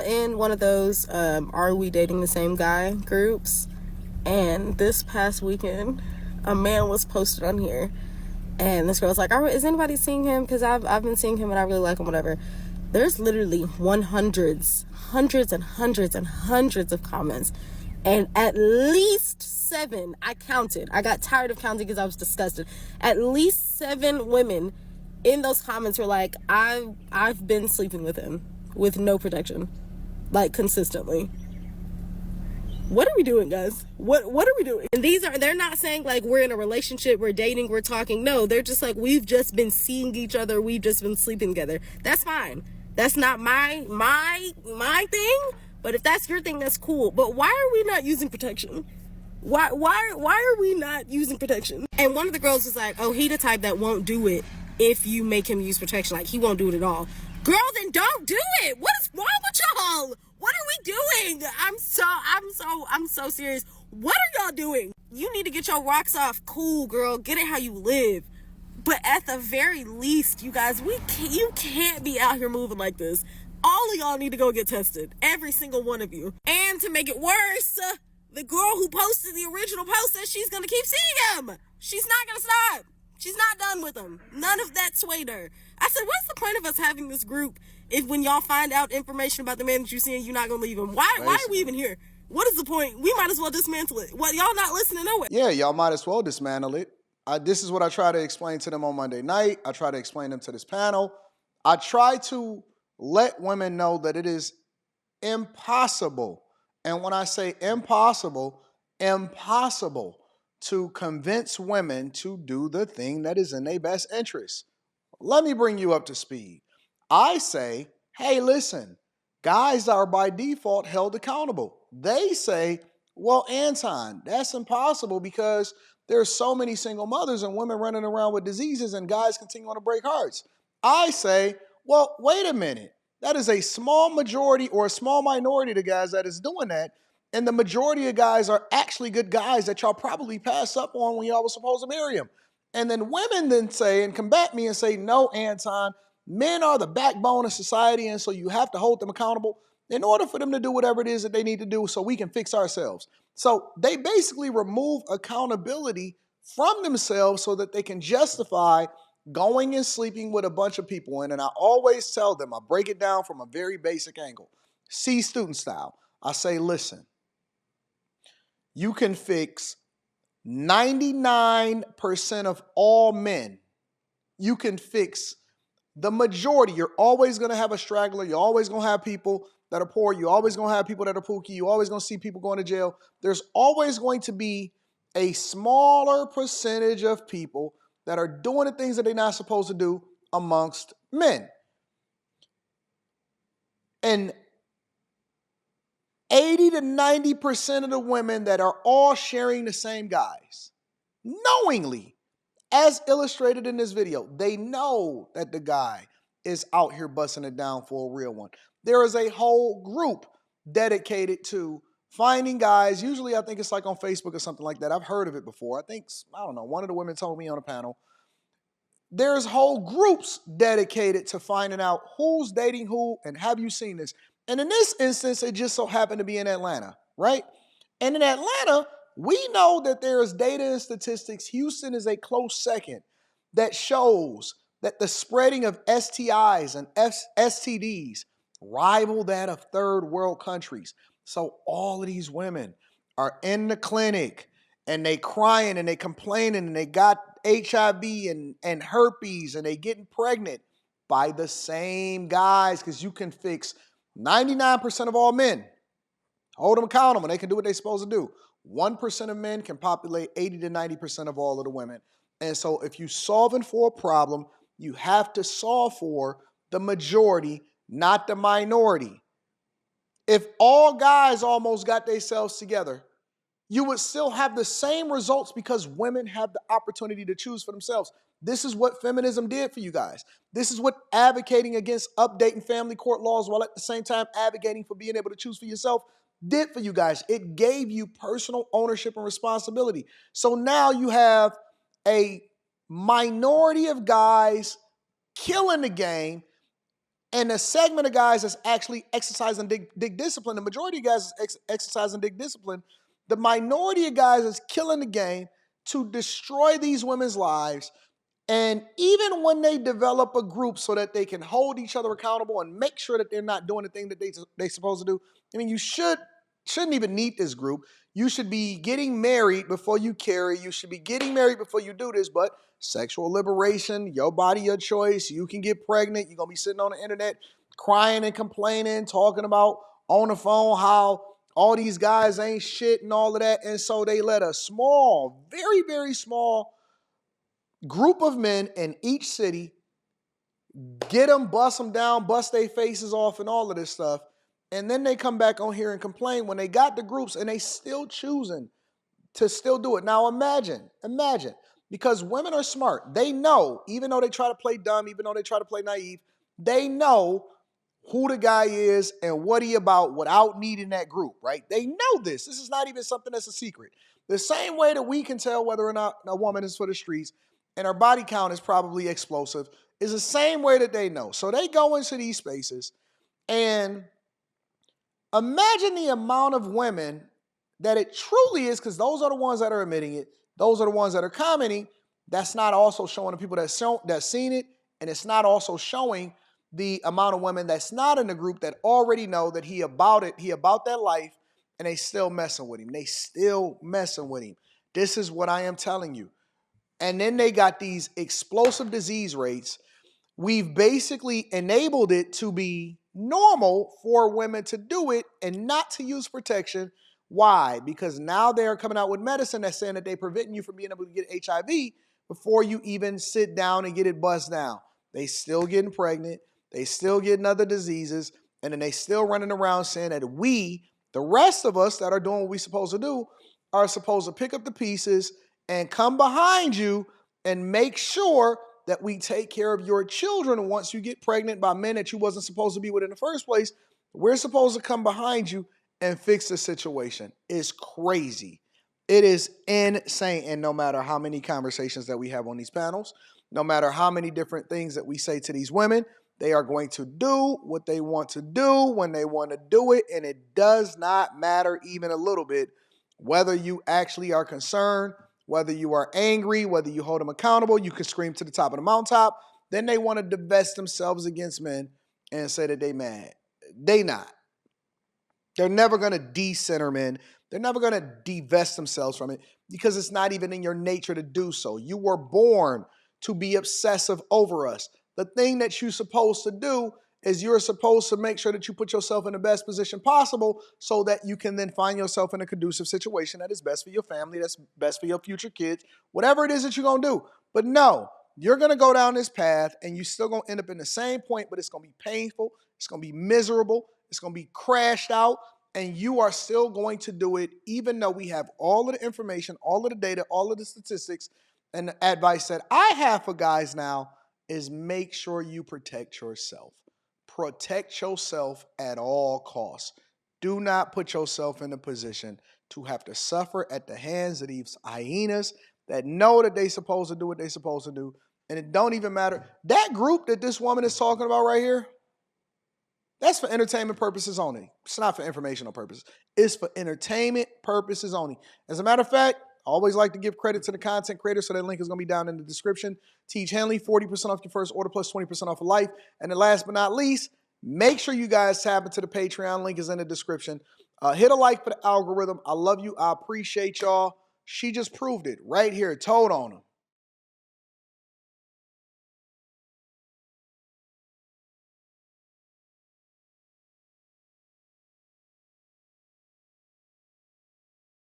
in one of those are we dating the same guy groups, and this past weekend a man was posted on here, and this girl was like, is anybody seeing him, because I've been seeing him and I really like him, whatever. There's literally hundreds and hundreds of comments, and at least 7, I counted, I got tired of counting because I was disgusted, at least 7 women in those comments were like, I've been sleeping with him with no protection, like, consistently. What are we doing, guys? What are we doing? And they're not saying like we're in a relationship, we're dating, we're talking. No, they're just like, we've just been seeing each other, we've just been sleeping together. That's fine. That's not my thing. But if that's your thing, that's cool. But why are we not using protection? Why are we not using protection? And one of the girls was like, oh, he the type that won't do it if you make him use protection. Like, he won't do it at all. Girl, then don't do it. What is wrong with y'all? What are we doing? I'm so serious. What are y'all doing? You need to get your rocks off. Cool, girl. Get it how you live. But at the very least, you guys, you can't be out here moving like this. All of y'all need to go get tested. Every single one of you. And to make it worse, the girl who posted the original post says she's going to keep seeing him. She's not going to stop. She's not done with him. None of that swayed her. I said, what's the point of us having this group if when y'all find out information about the man that you're seeing, you're not going to leave him? Why are we even here? What is the point? We might as well dismantle it. What, y'all not listening to it? Yeah, y'all might as well dismantle it. This is what I try to explain to them on Monday night. I try to explain them to this panel. I try to let women know that it is impossible. And when I say impossible to convince women to do the thing that is in their best interest. Let me bring you up to speed. I say, hey, listen, guys are by default held accountable. They say, well, Anton, that's impossible because there's so many single mothers and women running around with diseases and guys continue to break hearts. I say, well, wait a minute. That is a small majority or a small minority of the guys that is doing that. And the majority of guys are actually good guys that y'all probably pass up on when y'all was supposed to marry them. And then women then say and combat me and say, no, Anton, men are the backbone of society, and so you have to hold them accountable in order for them to do whatever it is that they need to do so we can fix ourselves. So they basically remove accountability from themselves so that they can justify going and sleeping with a bunch of people. And I always tell them, I break it down from a very basic angle, C student style. I say, listen, you can fix 99% of all men. You can fix the majority. You're always going to have a straggler. You're always going to have people that are poor. You're always going to have people that are pookie. You're always going to see people going to jail. There's always going to be a smaller percentage of people that are doing the things that they're not supposed to do amongst men. And 80 to 90% of the women that are all sharing the same guys, knowingly, as illustrated in this video, they know that the guy is out here busting it down for a real one. There is a whole group dedicated to finding guys. Usually, I think it's like on Facebook or something like that. I've heard of it before. I don't know, one of the women told me on a panel. There's whole groups dedicated to finding out who's dating who and have you seen this. And in this instance, it just so happened to be in Atlanta, right? And in Atlanta, we know that there is data and statistics. Houston is a close second that shows that the spreading of STIs and STDs rival that of third world countries. So all of these women are in the clinic and they crying and they complaining and they got HIV and herpes and they getting pregnant by the same guys, because you can fix 99% of all men. Hold them accountable. They can do what they're supposed to do. 1% of men can populate 80 to 90% of all of the women. And so if you're solving for a problem, you have to solve for the majority, not the minority. If all guys almost got themselves together, you would still have the same results because women have the opportunity to choose for themselves. This is what feminism did for you guys. This is what advocating against updating family court laws while at the same time advocating for being able to choose for yourself did for you guys. It gave you personal ownership and responsibility. So now you have a minority of guys killing the game, And a segment of guys that's actually exercising dig discipline, the majority of guys is exercising dig discipline. The minority of guys is killing the game to destroy these women's lives. And even when they develop a group so that they can hold each other accountable and make sure that they're not doing the thing that they're supposed to do, I mean, you shouldn't even need this group. You should be getting married before you carry. You should be getting married before you do this. But sexual liberation, your body, your choice. You can get pregnant. You're going to be sitting on the internet crying and complaining, talking about on the phone how all these guys ain't shit and all of that. And so they let a small, very, very small group of men in each city get them, bust them down, bust their faces off and all of this stuff. And then they come back on here and complain when they got the groups and they still choosing to still do it. Now imagine, because women are smart. They know, even though they try to play dumb, even though they try to play naive, they know who the guy is and what he about without needing that group, right? They know this. This is not even something that's a secret. The same way that we can tell whether or not a woman is for the streets and her body count is probably explosive is the same way that they know. So they go into these spaces and imagine the amount of women that it truly is, because those are the ones that are admitting it. Those are the ones that are commenting. That's not also showing the people that's seen it, and it's not also showing the amount of women that's not in the group that already know that he about it, he about that life, and they still messing with him. They still messing with him. This is what I am telling you. And then they got these explosive disease rates. We've basically enabled it to be normal for women to do it and not to use protection. Why? Because now they're coming out with medicine that's saying that they're preventing you from being able to get HIV before you even sit down and get it buzzed down. They still getting pregnant. They still getting other diseases. And then they still running around saying that we, the rest of us that are doing what we're supposed to do, are supposed to pick up the pieces and come behind you and make sure that we take care of your children once you get pregnant by men that you wasn't supposed to be with in the first place. We're supposed to come behind you and fix the situation. It's crazy. It is insane. And no matter how many conversations that we have on these panels, no matter how many different things that we say to these women, they are going to do what they want to do when they want to do it. And it does not matter even a little bit whether you actually are concerned, whether you are angry, whether you hold them accountable. You can scream to the top of the mountaintop. Then they want to divest themselves against men and say that they mad. They not. They're never going to de-center men. They're never going to divest themselves from it because it's not even in your nature to do so. You were born to be obsessive over us. The thing that you're supposed to do is you're supposed to make sure that you put yourself in the best position possible so that you can then find yourself in a conducive situation that is best for your family, that's best for your future kids, whatever it is that you're going to do. But no, you're going to go down this path and you're still going to end up in the same point, but it's going to be painful. It's going to be miserable. It's going to be crashed out. And you are still going to do it even though we have all of the information, all of the data, all of the statistics, and the advice that I have for guys now is make sure you protect yourself. Protect yourself at all costs. Do not put yourself in a position to have to suffer at the hands of these hyenas that know that they're supposed to do what they're supposed to do. And it don't even matter. That group that this woman is talking about right here, that's for entertainment purposes only. It's not for informational purposes. It's for entertainment purposes only. As a matter of fact, I always like to give credit to the content creator, so that link is going to be down in the description. Teach Henley, 40% off your first order plus 20% off of life. And then last but not least, make sure you guys tap into the Patreon. Link is in the description. Hit a like for the algorithm. I love you. I appreciate y'all. She just proved it right here. Told on them.